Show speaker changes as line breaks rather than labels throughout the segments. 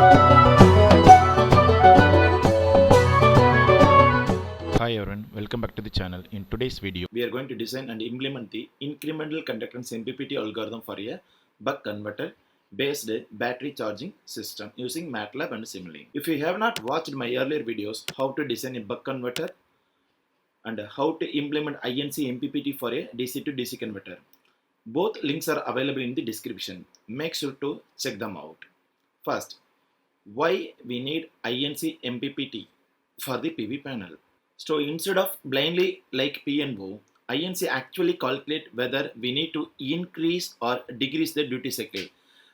Hi everyone, welcome back to the channel. In today's video, we are going to design and implement the incremental conductance MPPT algorithm for a buck converter based battery charging system using MATLAB and Simulink. If you have not watched my earlier videos, how to design a buck converter and how to implement INC MPPT for a DC to DC converter, both links are available in the description. Make sure to check them out. First, why we need INC MPPT for the PV panel? So instead of blindly like P and O, INC actually calculate whether we need to increase or decrease the duty cycle.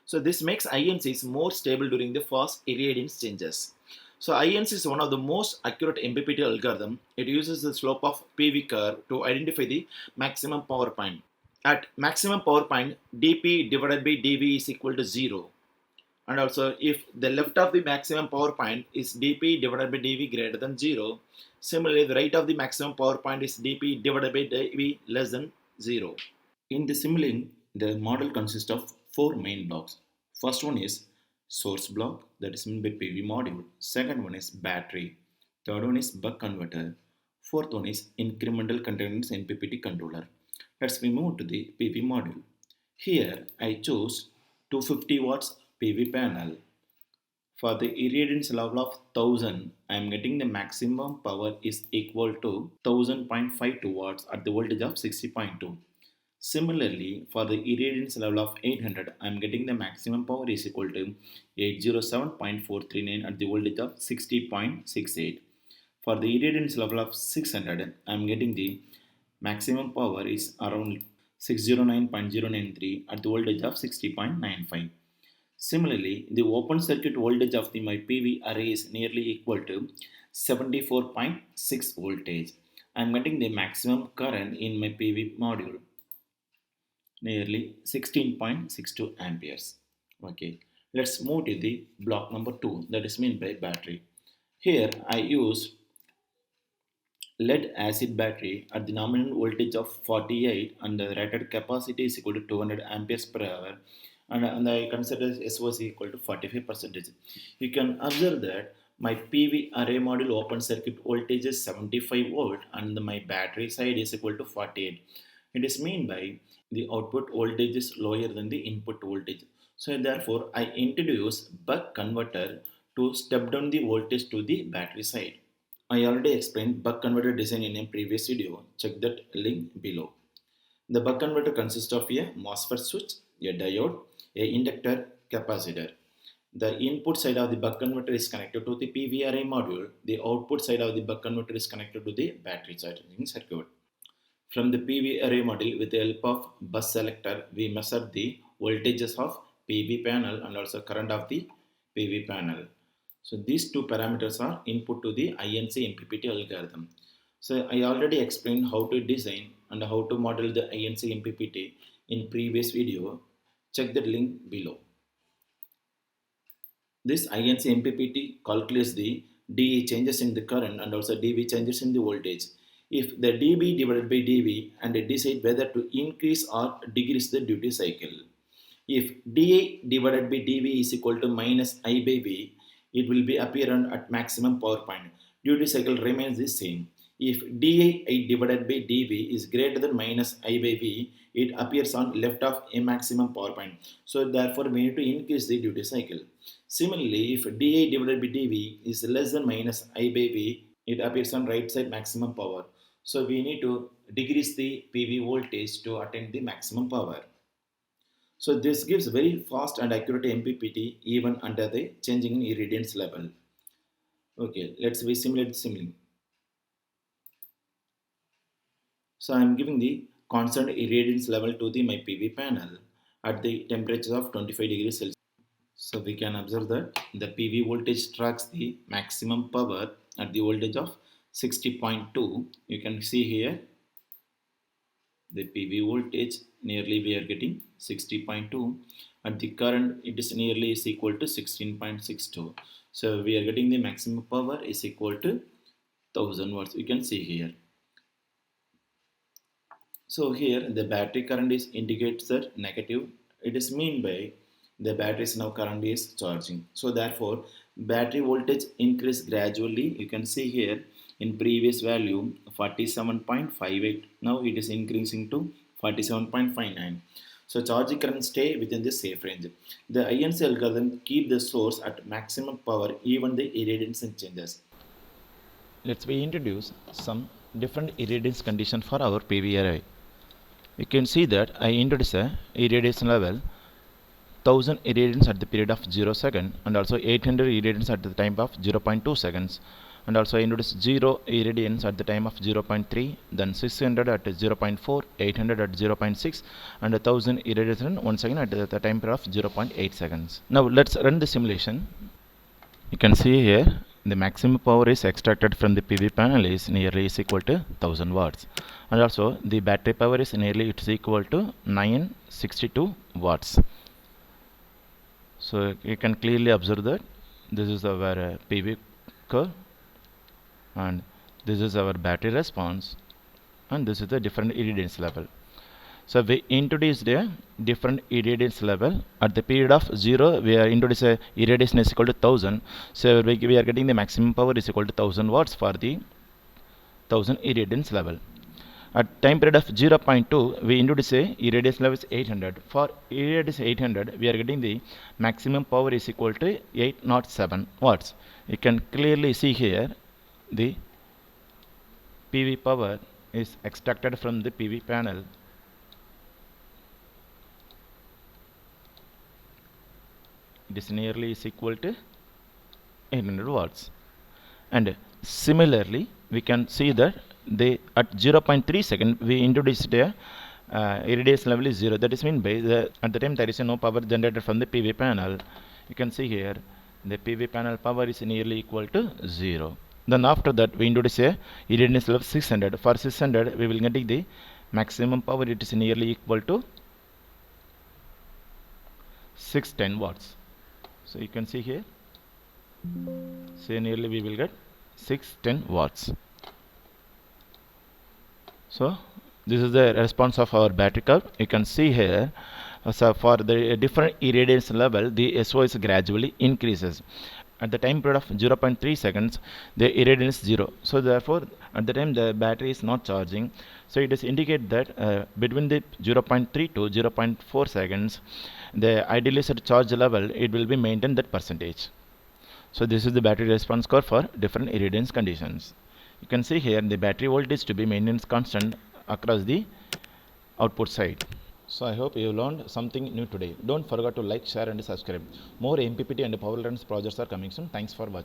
So this makes INCs more stable during the fast irradiance changes. So INC is one of the most accurate MPPT algorithm. It uses the slope of PV curve to identify the maximum power point. At maximum power point, dP divided by dV is equal to 0. And also if the left of the maximum power point is dP divided by dV greater than 0, similarly the right of the maximum power point is dP divided by dV less than 0. In the Simulink, the model consists of 4 main blocks. First one is source block, that is meant by PV module. Second one is battery. Third one is buck converter. Fourth one is incremental conductance MPPT controller. Let's move to the PV module. Here I chose 250 watts PV panel. For the irradiance level of 1000, I am getting the maximum power is equal to 1000.52 watts at the voltage of 60.2. Similarly, for the irradiance level of 800, I am getting the maximum power is equal to 807.439 at the voltage of 60.68. For the irradiance level of 600, I am getting the maximum power is around 609.093 at the voltage of 60.95. Similarly, the open circuit voltage of my PV array is nearly equal to 74.6 voltage. I am getting the maximum current in my PV module, nearly 16.62 amperes. Okay, let's move to the block number 2, that is meant by battery. Here I use lead acid battery at the nominal voltage of 48 and the rated capacity is equal to 200 amperes per hour, and I consider SOC equal to 45%. You can observe that my PV array module open circuit voltage is 75 volt and my battery side is equal to 48. It is mean by the output voltage is lower than the input voltage. So therefore I introduce buck converter to step down the voltage to the battery side. I already explained buck converter design in a previous video. Check that link below. The buck converter consists of a MOSFET switch, a diode, a inductor, capacitor. The input side of the buck converter is connected to the PV array module. The output side of the buck converter is connected to the battery charging circuit. From the PV array module, with the help of bus selector, we measure the voltages of PV panel and also current of the PV panel. So these two parameters are input to the INC MPPT algorithm. So I already explained how to design and how to model the INC MPPT in previous video. Check the link below. This INC MPPT calculates the dE changes in the current and also dV changes in the voltage. If the dB divided by dV and decide whether to increase or decrease the duty cycle. If dA divided by dV is equal to minus I by V, it will be apparent at maximum power point. Duty cycle remains the same. If dA divided by dV is greater than minus I by V, it appears on left of a maximum power point. So therefore we need to increase the duty cycle. Similarly, if dA divided by dV is less than minus I by V, it appears on right side maximum power. So we need to decrease the PV voltage to attain the maximum power. So this gives very fast and accurate MPPT even under the changing in irradiance level. Okay, let's simulate Simulink. So I am giving the constant irradiance level to my PV panel at the temperature of 25 degrees Celsius. So we can observe that the PV voltage tracks the maximum power at the voltage of 60.2. You can see here the PV voltage nearly we are getting 60.2 and the current it is nearly is equal to 16.62. So we are getting the maximum power is equal to 1000 watts. You can see here. So here the battery current is indicates that negative. It is mean by the battery's now currently is charging. So therefore, battery voltage increase gradually. You can see here in previous value 47.58. Now it is increasing to 47.59. So charging current stay within the safe range. The INC algorithm keep the source at maximum power even the irradiance changes. Let's we introduce some different irradiance condition for our PV array. You can see that I introduce a irradiation level 1000 irradiance at the period of 0 second and also 800 irradiance at the time of 0.2 seconds, and also I introduce 0 irradiance at the time of 0.3, then 600 at 0.4, 800 at 0.6 and 1000 irradiation once again at the time period of 0.8 seconds. Now let's run the simulation. You can see here the maximum power is extracted from the PV panel is nearly is equal to 1000 watts, and also the battery power is nearly it is equal to 962 watts. So you can clearly observe that this is our PV curve and this is our battery response and this is the different irradiance level. So we introduced a different irradiance level. At the period of 0 we are introduced a irradiation is equal to 1000. So we are getting the maximum power is equal to 1000 watts for the 1000 irradiance level. At time period of 0.2 we introduce a irradiance level is 800. For irradiance 800 we are getting the maximum power is equal to 807 watts. You can clearly see here the PV power is extracted from the PV panel. It is nearly is equal to 800 watts. And similarly we can see that they at 0.3 second we introduced a irradiance level is 0. That is mean by at the time there is no power generated from the PV panel. You can see here the PV panel power is nearly equal to 0. Then after that we introduce a irradiance level 600. For 600 we will get the maximum power, it is nearly equal to 610 watts. So you can see here, say nearly we will get 610 watts. So this is the response of our battery curve. You can see here, so for the different irradiance level the SO is gradually increases. At the time period of 0.3 seconds the irradiance is 0. So therefore at the time the battery is not charging. So it is indicate that between the 0.3 to 0.4 seconds the idealized charge level it will be maintained that percentage. So this is the battery response curve for different irradiance conditions. You can see here the battery voltage to be maintained constant across the output side. So I hope you learned something new today. Don't forget to like, share and subscribe. More MPPT and power electronics projects are coming soon. Thanks for watching.